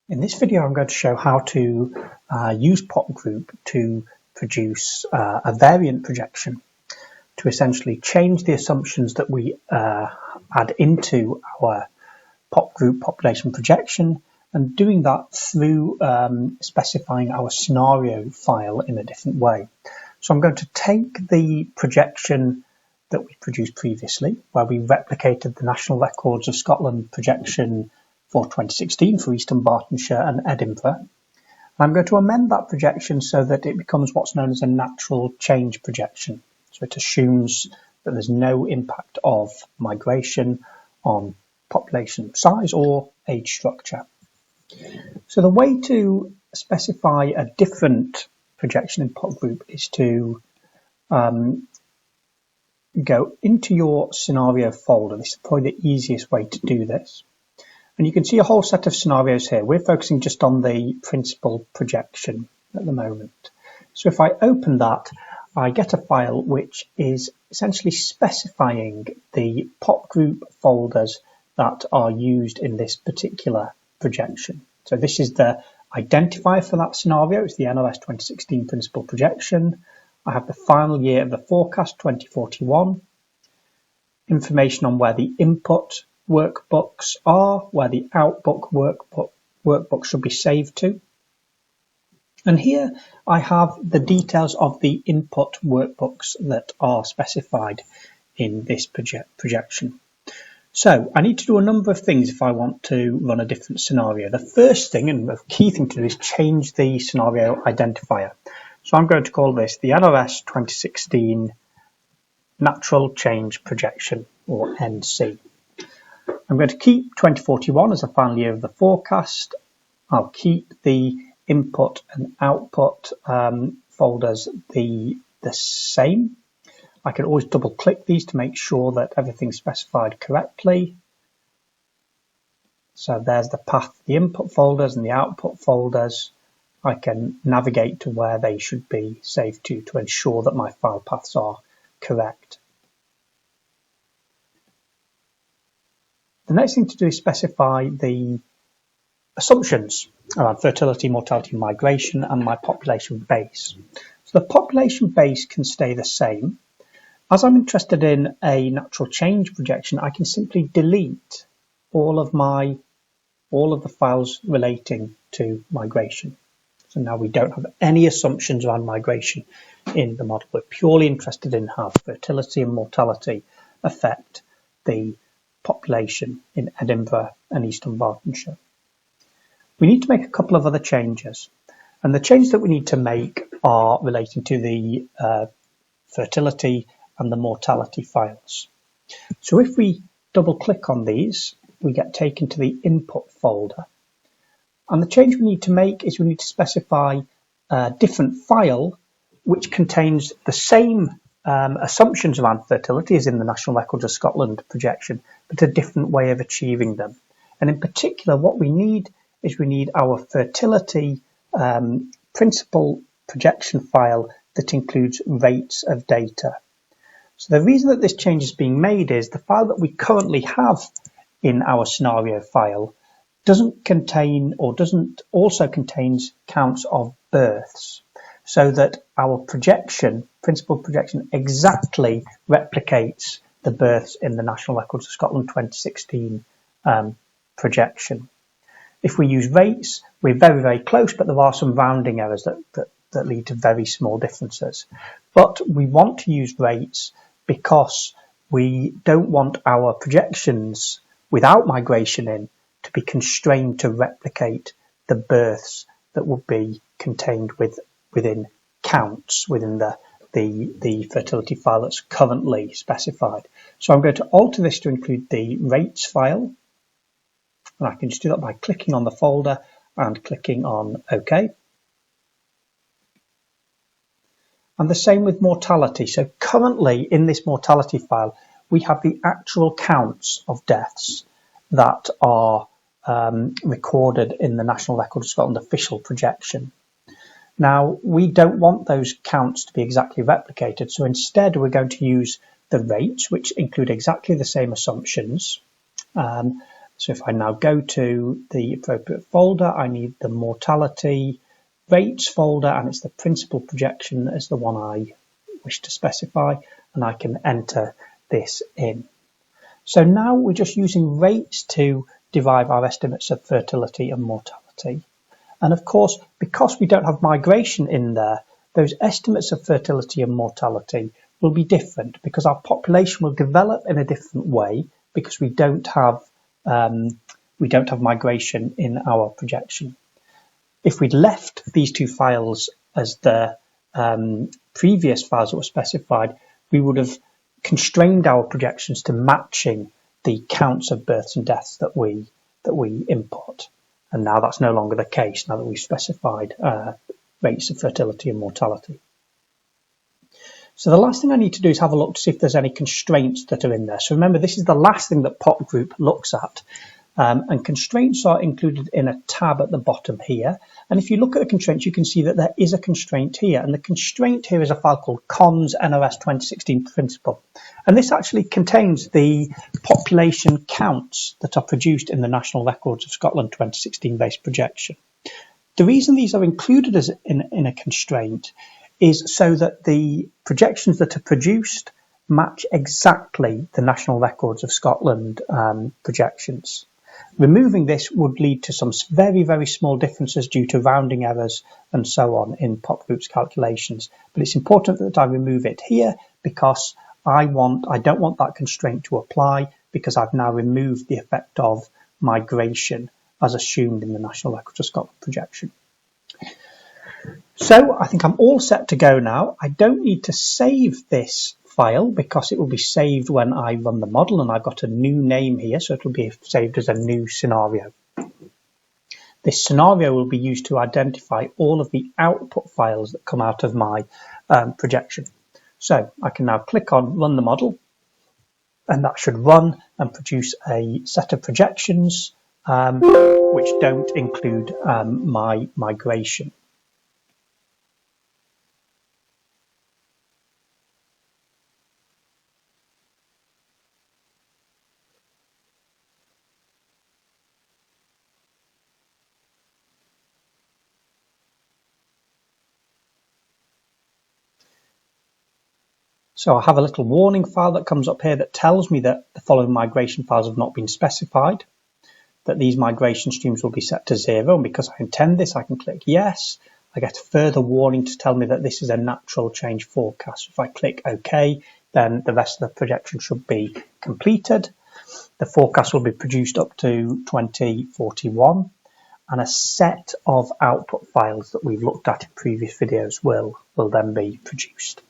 In this video, I'm going to show how to use Popgroup to produce a variant projection to essentially change the assumptions that we add into our Popgroup population projection, and doing that through specifying our scenario file in a different way. So I'm going to take the projection that we produced previously, where we replicated the National Records of Scotland projection for 2016 for East Dunbartonshire and Edinburgh. And I'm going to amend that projection so that it becomes what's known as a natural change projection. So it assumes that there's no impact of migration on population size or age structure. So the way to specify a different projection in Popgroup is to go into your scenario folder. This is probably the easiest way to do this. And you can see a whole set of scenarios here. We're focusing just on the principal projection at the moment. So if I open that, I get a file which is essentially specifying the Popgroup folders that are used in this particular projection. So this is the identifier for that scenario. It's the NRS 2016 principal projection. I have the final year of the forecast 2041, information on where the input workbooks are, where the output workbook should be saved to. And here I have the details of the input workbooks that are specified in this projection. So I need to do a number of things if I want to run a different scenario. The first thing and the key thing to do is change the scenario identifier. So I'm going to call this the NRS 2016 Natural Change Projection, or NC. I'm going to keep 2041 as the final year of the forecast. I'll keep the input and output folders the same. I can always double click these to make sure that everything's specified correctly. So there's the path to the input folders and the output folders. I can navigate to where they should be saved to ensure that my file paths are correct. The next thing to do is specify the assumptions around fertility, mortality, migration, and my population base. So the population base can stay the same. As I'm interested in a natural change projection, I can simply delete all of the files relating to migration. So now we don't have any assumptions around migration in the model. We're purely interested in how fertility and mortality affect the population in Edinburgh and East Dunbartonshire. We need to make a couple of other changes, and the changes that we need to make are relating to the fertility and the mortality files. So if we double click on these, we get taken to the input folder, and the change we need to make is we need to specify a different file which contains the same assumptions around fertility as in the National Records of Scotland projection, but a different way of achieving them. And in particular, what we need is we need our fertility principal projection file that includes rates of data. So the reason that this change is being made is the file that we currently have in our scenario file doesn't contain, or doesn't also contains, counts of births, so that our projection, principal projection, exactly replicates the births in the National Records of Scotland 2016 projection. If we use rates, we're very, very close, but there are some rounding errors that lead to very small differences. But we want to use rates because we don't want our projections without migration in to be constrained to replicate the births that would be contained within counts within the fertility file that's currently specified. So I'm going to alter this to include the rates file, and I can just do that by clicking on the folder and clicking on OK. And the same with mortality. So currently in this mortality file, we have the actual counts of deaths that are recorded in the National Records of Scotland official projection. Now, we don't want those counts to be exactly replicated, so instead we're going to use the rates, which include exactly the same assumptions, So if I now go to the appropriate folder, I need the mortality rates folder, and it's the principal projection as the one I wish to specify, and I can enter this in. So now we're just using rates to derive our estimates of fertility and mortality. And of course, because we don't have migration in there, those estimates of fertility and mortality will be different because our population will develop in a different way because we don't have migration in our projection. If we'd left these two files as the previous files that were specified, we would have constrained our projections to matching the counts of births and deaths that we import. And now that's no longer the case, now that we've specified rates of fertility and mortality. So the last thing I need to do is have a look to see if there's any constraints that are in there. So remember, this is the last thing that Popgroup looks at. And constraints are included in a tab at the bottom here. And if you look at the constraints, you can see that there is a constraint here. And the constraint here is a file called cons NRS 2016 principle. And this actually contains the population counts that are produced in the National Records of Scotland 2016 based projection. The reason these are included as in a constraint is so that the projections that are produced match exactly the National Records of Scotland projections. Removing this would lead to some very, very small differences due to rounding errors and so on in Popgroup's calculations. But it's important that I remove it here because I don't want that constraint to apply because I've now removed the effect of migration as assumed in the National Records of Scotland projection. So I think I'm all set to go now. I don't need to save this file because it will be saved when I run the model, and I've got a new name here, so it will be saved as a new scenario. This scenario will be used to identify all of the output files that come out of my projection. So I can now click on Run the Model, and that should run and produce a set of projections which don't include my migration. So I have a little warning file that comes up here that tells me that the following migration files have not been specified, that these migration streams will be set to 0, and because I intend this I can click yes. I get a further warning to tell me that this is a natural change forecast. If I click OK, then the rest of the projection should be completed. The forecast will be produced up to 2041, and a set of output files that we've looked at in previous videos will then be produced.